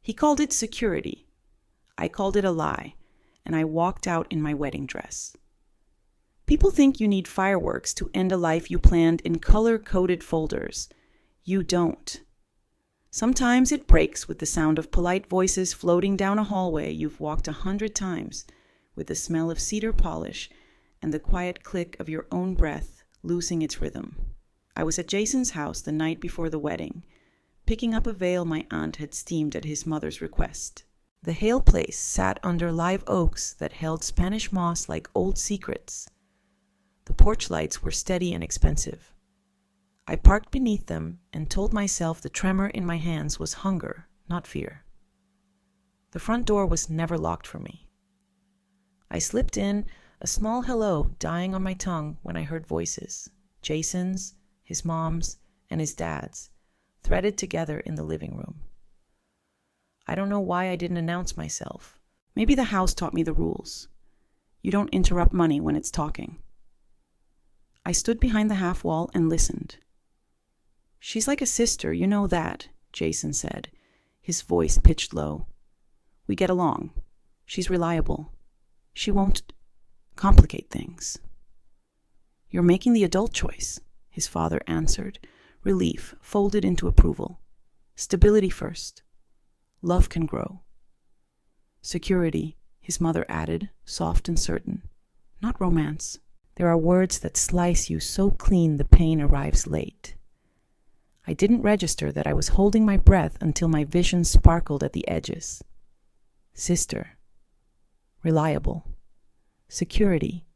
He called it security. I called it a lie, and I walked out in my wedding dress. People think you need fireworks to end a life you planned in color-coded folders. You don't. Sometimes it breaks with the sound of polite voices floating down a hallway you've walked 100 times, with the smell of cedar polish and the quiet click of your own breath losing its rhythm. I was at Jason's house the night before the wedding, picking up a veil my aunt had steamed at his mother's request. The Hale place sat under live oaks that held Spanish moss like old secrets. The porch lights were steady and expensive. I parked beneath them and told myself the tremor in my hands was hunger, not fear. The front door was never locked for me. I slipped in, a small hello dying on my tongue when I heard voices, Jason's, his mom's, and his dad's, threaded together in the living room. I don't know why I didn't announce myself. Maybe the house taught me the rules. You don't interrupt money when it's talking. I stood behind the half wall and listened. "She's like a sister, you know that," Jason said, his voice pitched low. "We get along. She's reliable. She won't complicate things." "You're making the adult choice," his father answered, relief folded into approval. "Stability first. Love can grow." "Security," his mother added, soft and certain. "Not romance. There are words that slice you so clean the pain arrives late." I didn't register that I was holding my breath until my vision sparkled at the edges. Sister. Reliable. Security.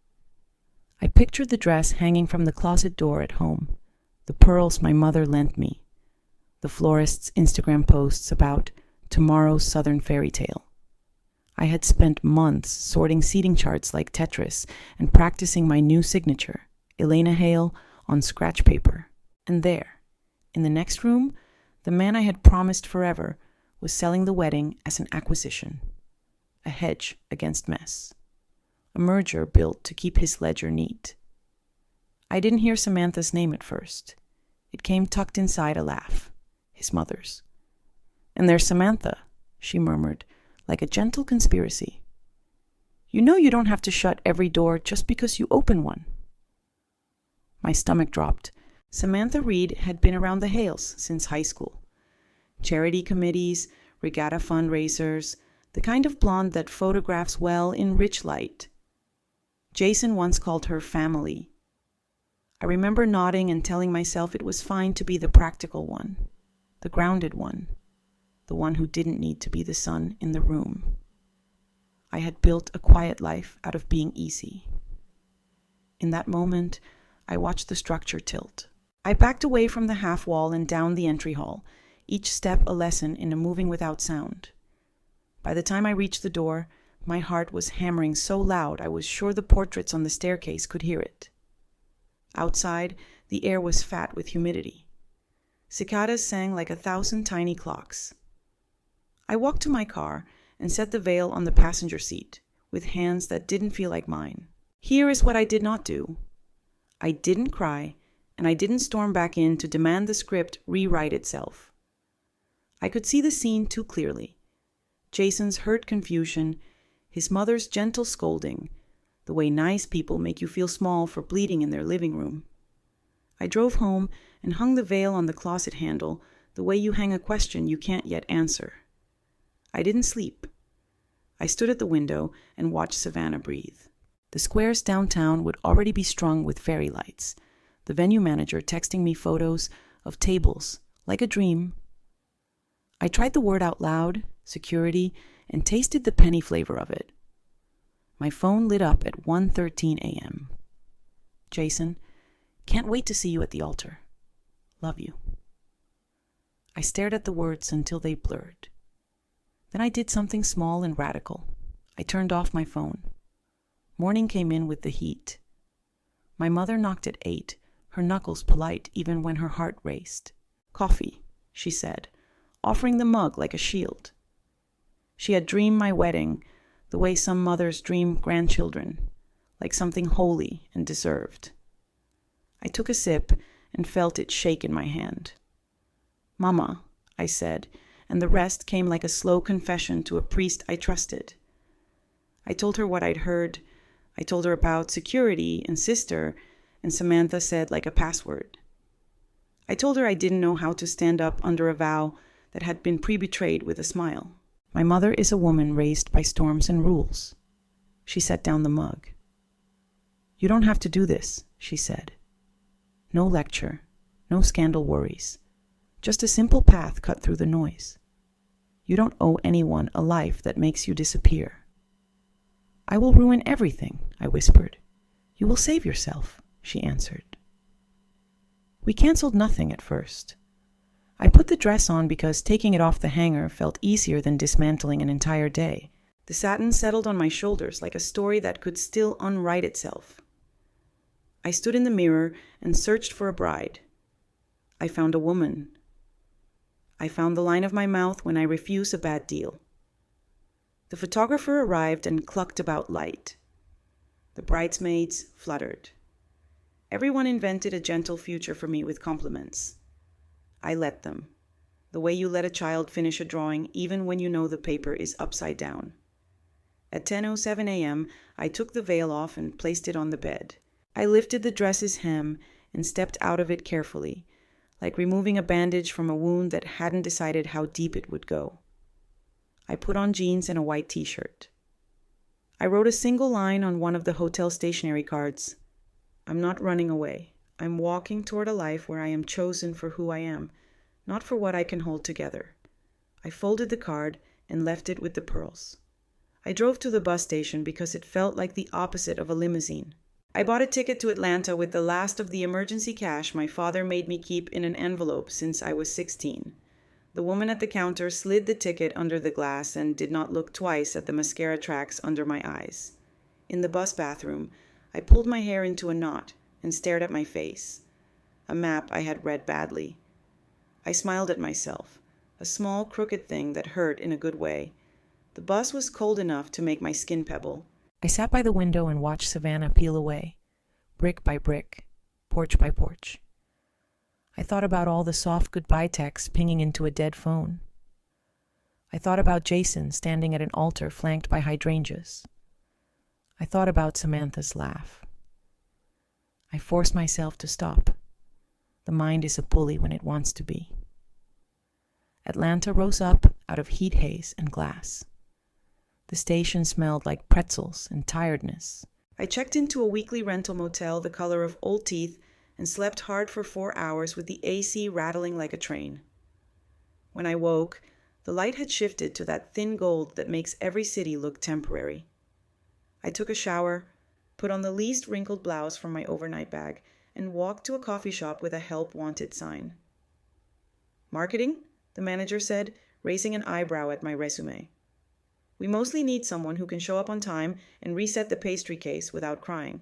I pictured the dress hanging from the closet door at home, the pearls my mother lent me, the florist's Instagram posts about tomorrow's Southern fairy tale. I had spent months sorting seating charts like Tetris and practicing my new signature, Elena Hale, on scratch paper. And there, in the next room, the man I had promised forever was selling the wedding as an acquisition, a hedge against mess, a merger built to keep his ledger neat. I didn't hear Samantha's name at first. It came tucked inside a laugh, his mother's. "And there's Samantha," she murmured, like a gentle conspiracy. "You know you don't have to shut every door just because you open one." My stomach dropped. Samantha Reed had been around the Hales since high school. Charity committees, regatta fundraisers, the kind of blonde that photographs well in rich light. Jason once called her family. I remember nodding and telling myself it was fine to be the practical one, the grounded one, the one who didn't need to be the sun in the room. I had built a quiet life out of being easy. In that moment, I watched the structure tilt. I backed away from the half wall and down the entry hall, each step a lesson in a moving without sound. By the time I reached the door, my heart was hammering so loud I was sure the portraits on the staircase could hear it. Outside, the air was fat with humidity. Cicadas sang like 1,000 tiny clocks. I walked to my car and set the veil on the passenger seat, with hands that didn't feel like mine. Here is what I did not do. I didn't cry, and I didn't storm back in to demand the script rewrite itself. I could see the scene too clearly. Jason's hurt confusion, his mother's gentle scolding, the way nice people make you feel small for bleeding in their living room. I drove home and hung the veil on the closet handle the way you hang a question you can't yet answer. I didn't sleep. I stood at the window and watched Savannah breathe. The squares downtown would already be strung with fairy lights, the venue manager texting me photos of tables, like a dream. I tried the word out loud, security, and tasted the penny flavor of it. My phone lit up at 1:13 a.m. "Jason, can't wait to see you at the altar. Love you." I stared at the words until they blurred. Then I did something small and radical. I turned off my phone. Morning came in with the heat. My mother knocked at 8, her knuckles polite even when her heart raced. "Coffee," she said, offering the mug like a shield. She had dreamed my wedding the way some mothers dream grandchildren, like something holy and deserved. I took a sip and felt it shake in my hand. "Mama," I said, and the rest came like a slow confession to a priest I trusted. I told her what I'd heard. I told her about security and sister, and Samantha said like a password. I told her I didn't know how to stand up under a vow that had been pre-betrayed with a smile. My mother is a woman raised by storms and rules. She set down the mug. You don't have to do this, she said. No lecture, no scandal worries, just a simple path cut through the noise. You don't owe anyone a life that makes you disappear. I will ruin everything, I whispered. You will save yourself, she answered. We canceled nothing at first. I put the dress on because taking it off the hanger felt easier than dismantling an entire day. The satin settled on my shoulders like a story that could still unwrite itself. I stood in the mirror and searched for a bride. I found a woman. I found the line of my mouth when I refuse a bad deal. The photographer arrived and clucked about light. The bridesmaids fluttered. Everyone invented a gentle future for me with compliments. I let them, the way you let a child finish a drawing even when you know the paper is upside down. At 10:07 a.m., I took the veil off and placed it on the bed. I lifted the dress's hem and stepped out of it carefully, like removing a bandage from a wound that hadn't decided how deep it would go. I put on jeans and a white t-shirt. I wrote a single line on one of the hotel stationery cards. I'm not running away. I'm walking toward a life where I am chosen for who I am, not for what I can hold together. I folded the card and left it with the pearls. I drove to the bus station because it felt like the opposite of a limousine. I bought a ticket to Atlanta with the last of the emergency cash my father made me keep in an envelope since I was 16. The woman at the counter slid the ticket under the glass and did not look twice at the mascara tracks under my eyes. In the bus bathroom, I pulled my hair into a knot and stared at my face. A map I had read badly. I smiled at myself, a small crooked thing that hurt in a good way. The bus was cold enough to make my skin pebble. I sat by the window and watched Savannah peel away, brick by brick, porch by porch. I thought about all the soft goodbye texts pinging into a dead phone. I thought about Jason standing at an altar flanked by hydrangeas. I thought about Samantha's laugh. I forced myself to stop. The mind is a bully when it wants to be. Atlanta rose up out of heat haze and glass. The station smelled like pretzels and tiredness. I checked into a weekly rental motel the color of old teeth and slept hard for 4 hours with the AC rattling like a train. When I woke, the light had shifted to that thin gold that makes every city look temporary. I took a shower, put on the least wrinkled blouse from my overnight bag, and walked to a coffee shop with a help wanted sign. Marketing? The manager said, raising an eyebrow at my resume. We mostly need someone who can show up on time and reset the pastry case without crying.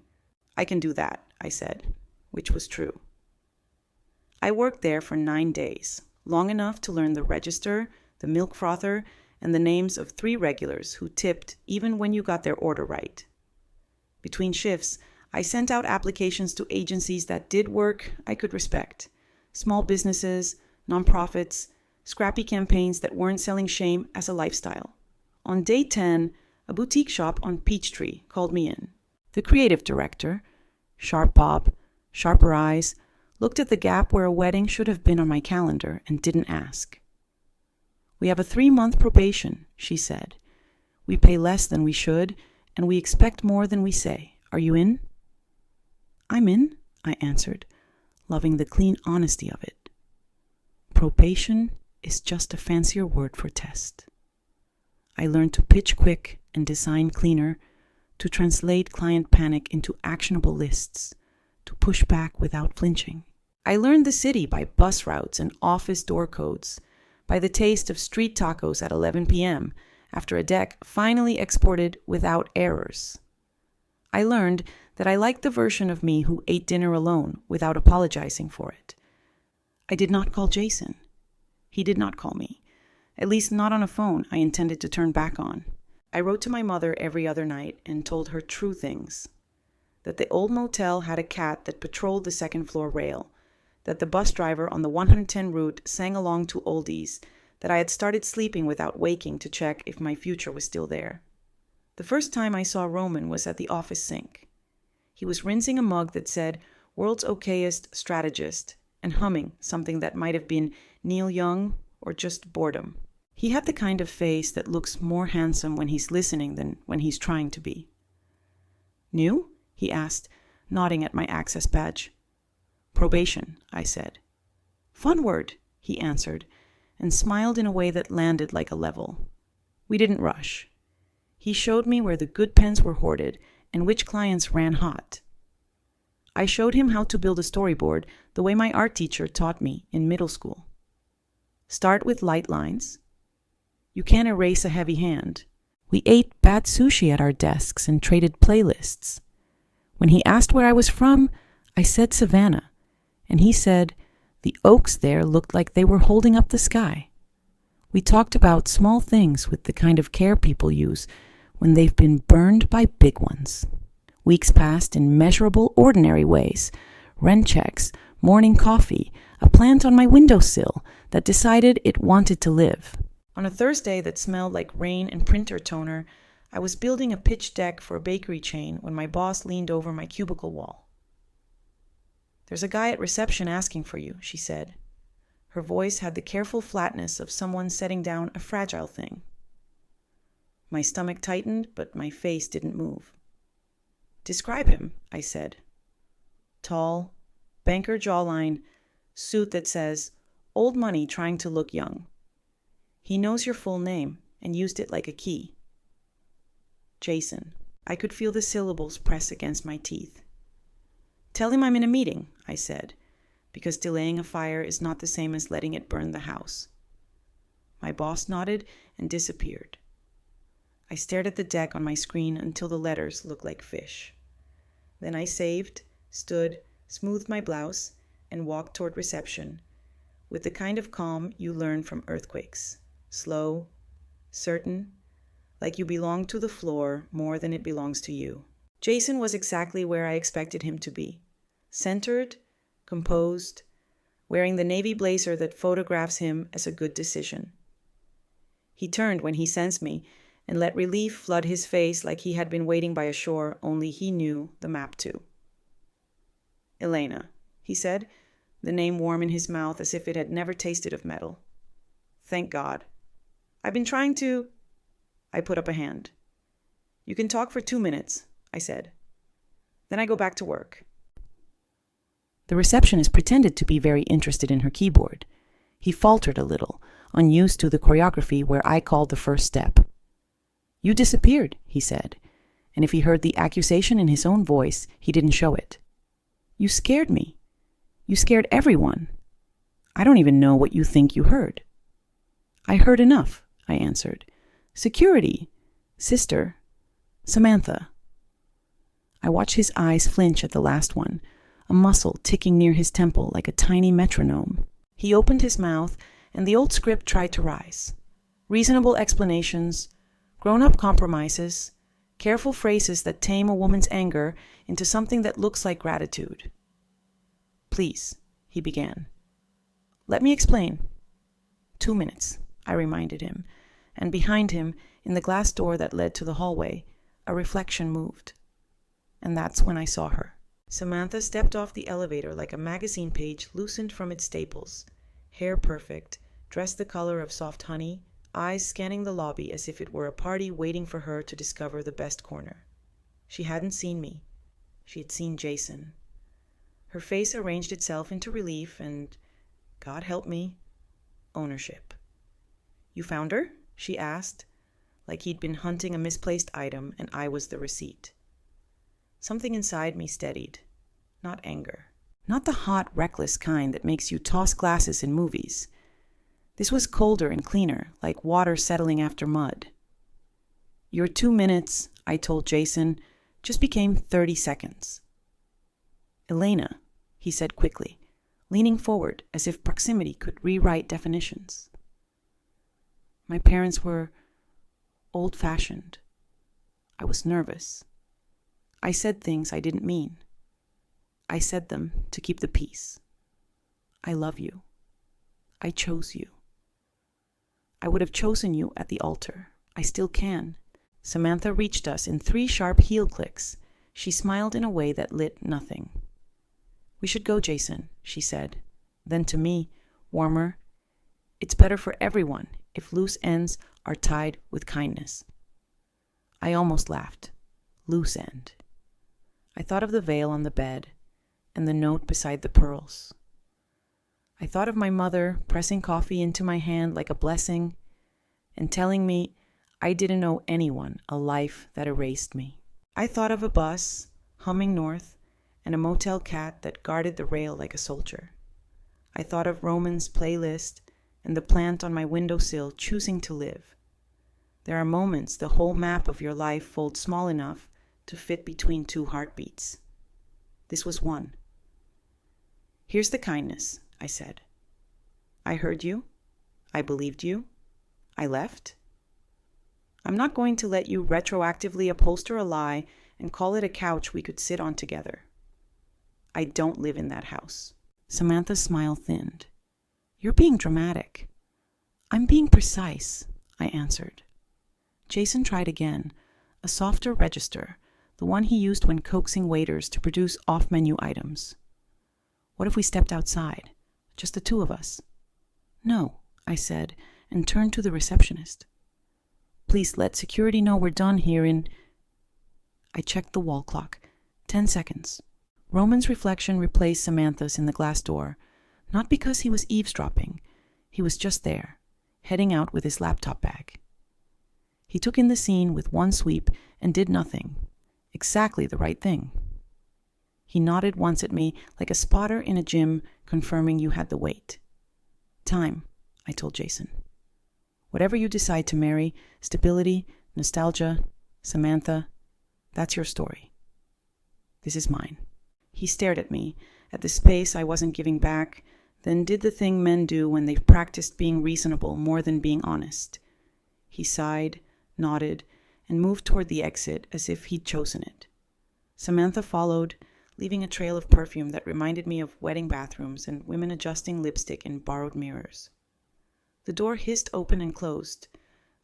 I can do that, I said, which was true. I worked there for 9 days, long enough to learn the register, the milk frother, and the names of 3 regulars who tipped even when you got their order right. Between shifts, I sent out applications to agencies that did work I could respect. Small businesses, nonprofits, scrappy campaigns that weren't selling shame as a lifestyle. On day 10, a boutique shop on Peachtree called me in. The creative director, sharp bob, sharper eyes, looked at the gap where a wedding should have been on my calendar and didn't ask. We have a 3-month probation, she said. We pay less than we should, and we expect more than we say. Are you in? I'm in, I answered, loving the clean honesty of it. Probation is just a fancier word for test. I learned to pitch quick and design cleaner, to translate client panic into actionable lists, to push back without flinching. I learned the city by bus routes and office door codes, by the taste of street tacos at 11 p.m. after a deck finally exported without errors. I learned that I liked the version of me who ate dinner alone without apologizing for it. I did not call Jason. He did not call me. At least not on a phone I intended to turn back on. I wrote to my mother every other night and told her true things. That the old motel had a cat that patrolled the second floor rail. That the bus driver on the 110 route sang along to oldies. that I had started sleeping without waking to check if my future was still there. The first time I saw Roman was at the office sink. He was rinsing a mug that said, "World's Okayest Strategist," and humming something that might have been Neil Young or just boredom. He had the kind of face that looks more handsome when he's listening than when he's trying to be. "New?" he asked, nodding at my access badge. "Probation," I said. "Fun word," he answered, and smiled in a way that landed like a level. We didn't rush. He showed me where the good pens were hoarded and which clients ran hot. I showed him how to build a storyboard the way my art teacher taught me in middle school. Start with light lines. You can't erase a heavy hand. We ate bad sushi at our desks and traded playlists. When he asked where I was from, I said Savannah, and he said the oaks there looked like they were holding up the sky. We talked about small things with the kind of care people use when they've been burned by big ones. Weeks passed in measurable, ordinary ways. Rent checks, morning coffee, a plant on my windowsill that decided it wanted to live. On a Thursday that smelled like rain and printer toner, I was building a pitch deck for a bakery chain when my boss leaned over my cubicle wall. "There's a guy at reception asking for you," she said. Her voice had the careful flatness of someone setting down a fragile thing. My stomach tightened, but my face didn't move. "Describe him," I said. "Tall, banker jawline, suit that says, 'Old money trying to look young.' He knows your full name and used it like a key." "Jason." I could feel the syllables press against my teeth. "Tell him I'm in a meeting," I said, because delaying a fire is not the same as letting it burn the house. My boss nodded and disappeared. I stared at the deck on my screen until the letters looked like fish. Then I saved, stood, smoothed my blouse, and walked toward reception, with the kind of calm you learn from earthquakes. Slow, certain, like you belong to the floor more than it belongs to you. Jason was exactly where I expected him to be. Centered, composed, wearing the navy blazer that photographs him as a good decision. He turned when he sensed me and let relief flood his face like he had been waiting by a shore only he knew the map to. "Elena," he said, the name warm in his mouth as if it had never tasted of metal. "Thank God. I've been trying to—" I put up a hand. "You can talk for 2 minutes," I said. "Then I go back to work." The receptionist pretended to be very interested in her keyboard. He faltered a little, unused to the choreography where I called the first step. "You disappeared," he said, and if he heard the accusation in his own voice, he didn't show it. "You scared me. You scared everyone. I don't even know what you think you heard." "I heard enough," I answered. "Security. Sister. Samantha." I watched his eyes flinch at the last one, a muscle ticking near his temple like a tiny metronome. He opened his mouth, and the old script tried to rise. Reasonable explanations, grown-up compromises, careful phrases that tame a woman's anger into something that looks like gratitude. "Please," he began. "Let me explain." 2 minutes, I reminded him, and behind him, in the glass door that led to the hallway, a reflection moved. And that's when I saw her. Samantha stepped off the elevator like a magazine page loosened from its staples, hair perfect, dressed the color of soft honey, eyes scanning the lobby as if it were a party waiting for her to discover the best corner. She hadn't seen me. She had seen Jason. Her face arranged itself into relief and, God help me, ownership. "You found her?" she asked, like he'd been hunting a misplaced item and I was the receipt. Something inside me steadied. Not anger. Not the hot, reckless kind that makes you toss glasses in movies. This was colder and cleaner, like water settling after mud. "Your 2 minutes," I told Jason, just became 30 seconds. "Elena," he said quickly, leaning forward as if proximity could rewrite definitions. My parents were old-fashioned. I was nervous. I said things I didn't mean. I said them to keep the peace. I love you. I chose you. I would have chosen you at the altar. I still can. Samantha reached us in 3 sharp heel clicks. She smiled in a way that lit nothing. We should go, Jason, she said. Then to me, warmer, it's better for everyone if loose ends are tied with kindness. I almost laughed. Loose end. I thought of the veil on the bed and the note beside the pearls. I thought of my mother pressing coffee into my hand like a blessing and telling me I didn't owe anyone a life that erased me. I thought of a bus humming north and a motel cat that guarded the rail like a soldier. I thought of Roman's playlist and the plant on my windowsill choosing to live. There are moments the whole map of your life folds small enough to fit between 2 heartbeats. This was one. Here's the kindness, I said. I heard you. I believed you. I left. I'm not going to let you retroactively upholster a lie and call it a couch we could sit on together. I don't live in that house. Samantha's smile thinned. You're being dramatic. I'm being precise, I answered. Jason tried again, a softer register, the one he used when coaxing waiters to produce off-menu items. What if we stepped outside? Just the 2 of us? No, I said, and turned to the receptionist. Please let security know we're done here in... I checked the wall clock. 10 seconds. Roman's reflection replaced Samantha's in the glass door, not because he was eavesdropping. He was just there, heading out with his laptop bag. He took in the scene with one sweep and did nothing. Exactly the right thing. He nodded once at me like a spotter in a gym confirming you had the weight. Time, I told Jason. Whatever you decide to marry, stability, nostalgia, Samantha, that's your story. This is mine. He stared at me, at the space I wasn't giving back, then did the thing men do when they've practiced being reasonable more than being honest. He sighed, nodded, and moved toward the exit as if he'd chosen it. Samantha followed, leaving a trail of perfume that reminded me of wedding bathrooms and women adjusting lipstick in borrowed mirrors. The door hissed open and closed.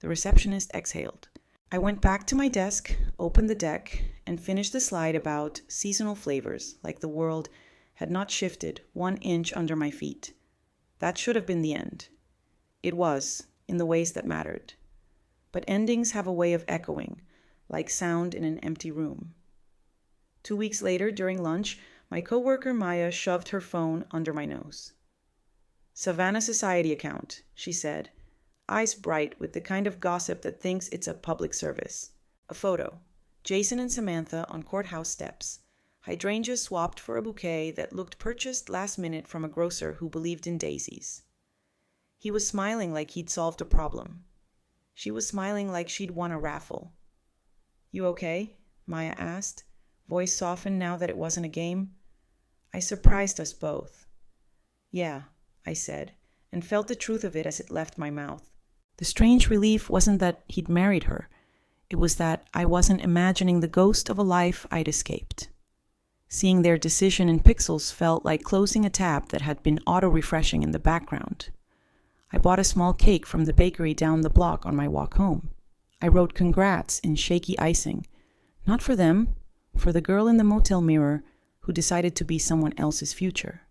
The receptionist exhaled. I went back to my desk, opened the deck, and finished the slide about seasonal flavors, like the world had not shifted 1 inch under my feet. That should have been the end. It was, in the ways that mattered. But endings have a way of echoing, like sound in an empty room. 2 weeks later, during lunch, my coworker Maya shoved her phone under my nose. Savannah Society account, she said, eyes bright with the kind of gossip that thinks it's a public service. A photo. Jason and Samantha on courthouse steps. Hydrangeas swapped for a bouquet that looked purchased last minute from a grocer who believed in daisies. He was smiling like he'd solved a problem. She was smiling like she'd won a raffle. You okay? Maya asked, voice softened now that it wasn't a game. I surprised us both. Yeah, I said, and felt the truth of it as it left my mouth. The strange relief wasn't that he'd married her. It was that I wasn't imagining the ghost of a life I'd escaped. Seeing their decision in pixels felt like closing a tab that had been auto-refreshing in the background. I bought a small cake from the bakery down the block on my walk home. I wrote congrats in shaky icing, not for them, for the girl in the motel mirror who decided to be someone else's future.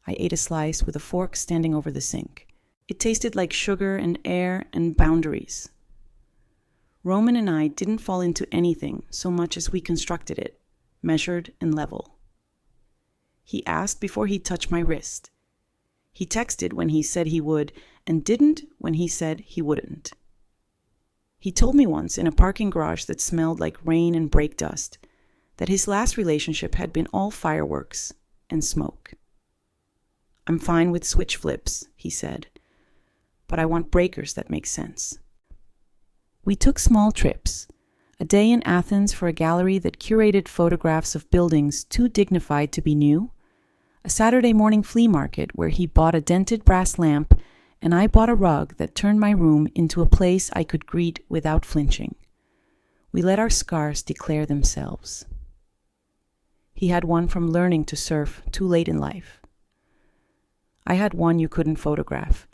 I ate a slice with a fork standing over the sink. It tasted like sugar and air and boundaries. Roman and I didn't fall into anything so much as we constructed it, measured and level. He asked before he touched my wrist. He texted when he said he would and didn't when he said he wouldn't. He told me once in a parking garage that smelled like rain and brake dust that his last relationship had been all fireworks and smoke. I'm fine with switch flips, he said, but I want breakers that make sense. We took small trips, a day in Athens for a gallery that curated photographs of buildings too dignified to be new, a Saturday morning flea market where he bought a dented brass lamp and I bought a rug that turned my room into a place I could greet without flinching. We let our scars declare themselves. He had one from learning to surf too late in life. I had one you couldn't photograph,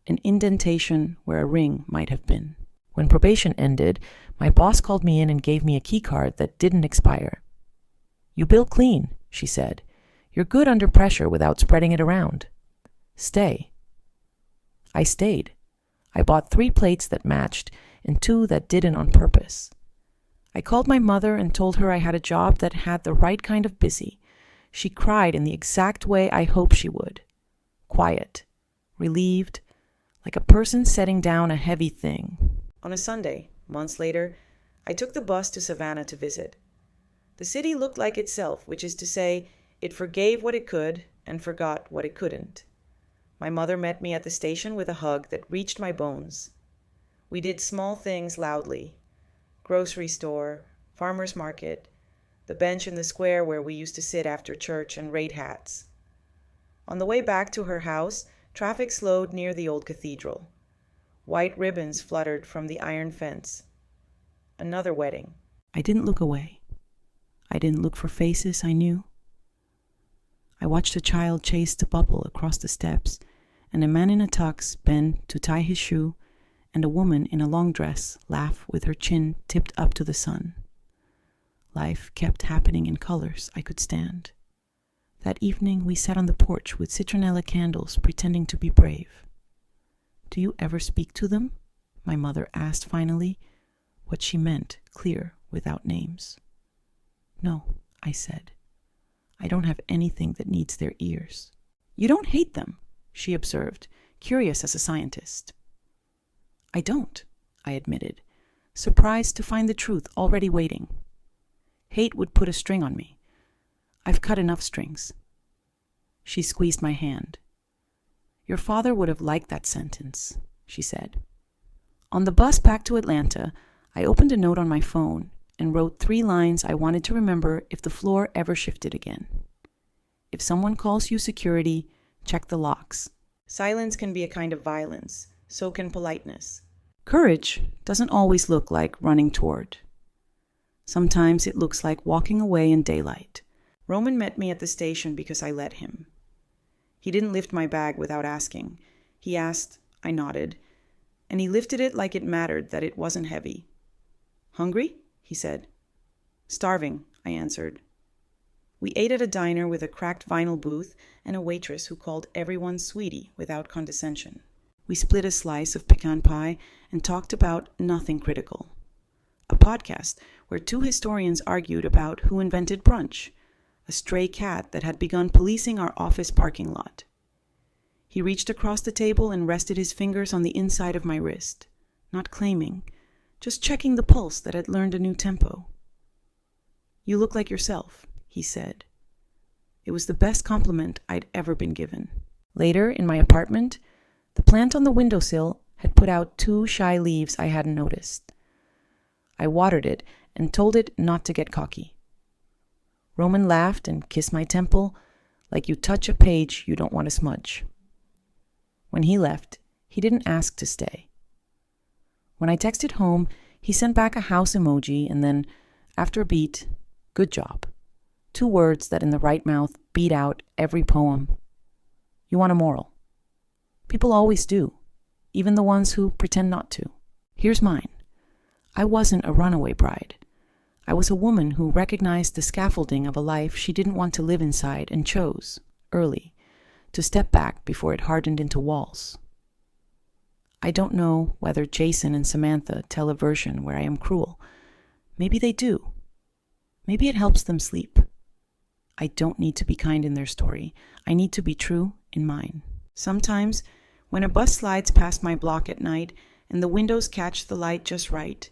an indentation where a ring might have been. When probation ended, my boss called me in and gave me a key card that didn't expire. "You bill clean," she said. "You're good under pressure without spreading it around. Stay." I stayed. I bought 3 plates that matched and 2 that didn't on purpose. I called my mother and told her I had a job that had the right kind of busy. She cried in the exact way I hoped she would. Quiet, relieved, like a person setting down a heavy thing. On a Sunday, months later, I took the bus to Savannah to visit. The city looked like itself, which is to say, it forgave what it could and forgot what it couldn't. My mother met me at the station with a hug that reached my bones. We did small things loudly. Grocery store, farmer's market, the bench in the square where we used to sit after church and raid hats. On the way back to her house, traffic slowed near the old cathedral. White ribbons fluttered from the iron fence. Another wedding. I didn't look away. I didn't look for faces I knew. I watched a child chase the bubble across the steps, and a man in a tux bend to tie his shoe, and a woman in a long dress laugh with her chin tipped up to the sun. Life kept happening in colors I could stand. That evening we sat on the porch with citronella candles, pretending to be brave. "Do you ever speak to them?" my mother asked finally, what she meant clear without names. "No," I said. "I don't have anything that needs their ears." "You don't hate them," she observed, curious as a scientist. "I don't," I admitted, surprised to find the truth already waiting. Hate would put a string on me. I've cut enough strings. She squeezed my hand. "Your father would have liked that sentence," she said. On the bus back to Atlanta, I opened a note on my phone and wrote 3 lines I wanted to remember if the floor ever shifted again. If someone calls you security, check the locks. Silence can be a kind of violence, so can politeness. Courage doesn't always look like running toward. Sometimes it looks like walking away in daylight. Roman met me at the station because I let him. He didn't lift my bag without asking. He asked, I nodded, and he lifted it like it mattered that it wasn't heavy. "Hungry?" he said. "Starving," I answered. We ate at a diner with a cracked vinyl booth and a waitress who called everyone sweetie without condescension. We split a slice of pecan pie and talked about nothing critical. A podcast where 2 historians argued about who invented brunch, a stray cat that had begun policing our office parking lot. He reached across the table and rested his fingers on the inside of my wrist, not claiming, just checking the pulse that had learned a new tempo. "You look like yourself," he said. It was the best compliment I'd ever been given. Later, in my apartment, the plant on the windowsill had put out 2 shy leaves I hadn't noticed. I watered it and told it not to get cocky. Roman laughed and kissed my temple like you touch a page you don't want to smudge. When he left, he didn't ask to stay. When I texted home, he sent back a house emoji and then, after a beat, "Good job." 2 words that in the right mouth beat out every poem. You want a moral? People always do, even the ones who pretend not to. Here's mine. I wasn't a runaway bride. I was a woman who recognized the scaffolding of a life she didn't want to live inside and chose, early, to step back before it hardened into walls. I don't know whether Jason and Samantha tell a version where I am cruel. Maybe they do. Maybe it helps them sleep. I don't need to be kind in their story. I need to be true in mine. Sometimes, when a bus slides past my block at night and the windows catch the light just right,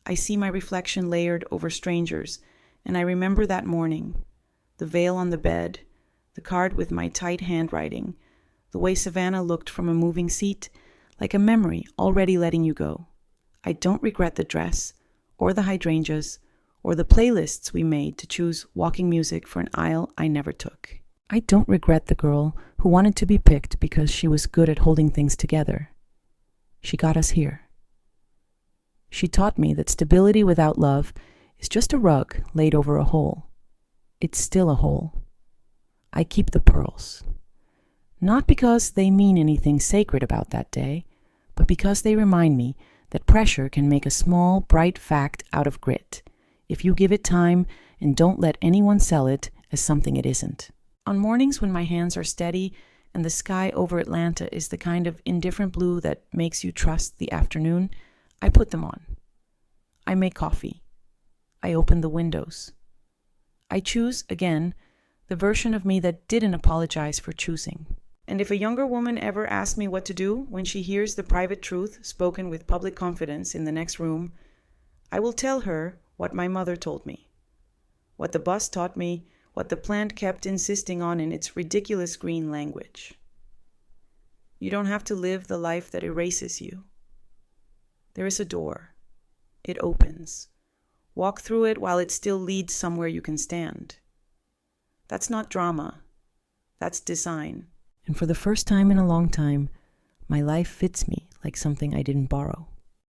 I see my reflection layered over strangers, and I remember that morning, the veil on the bed, the card with my tight handwriting, the way Savannah looked from a moving seat, like a memory already letting you go. I don't regret the dress, or the hydrangeas, or the playlists we made to choose walking music for an aisle I never took. I don't regret the girl who wanted to be picked because she was good at holding things together. She got us here. She taught me that stability without love is just a rug laid over a hole. It's still a hole. I keep the pearls. Not because they mean anything sacred about that day, but because they remind me that pressure can make a small, bright fact out of grit if you give it time and don't let anyone sell it as something it isn't. On mornings when my hands are steady and the sky over Atlanta is the kind of indifferent blue that makes you trust the afternoon, I put them on. I make coffee. I open the windows. I choose, again, the version of me that didn't apologize for choosing. And if a younger woman ever asks me what to do when she hears the private truth spoken with public confidence in the next room, I will tell her what my mother told me, what the bus taught me, what the plant kept insisting on in its ridiculous green language. You don't have to live the life that erases you. There is a door. It opens. Walk through it while it still leads somewhere you can stand. That's not drama. That's design. And for the first time in a long time, my life fits me like something I didn't borrow.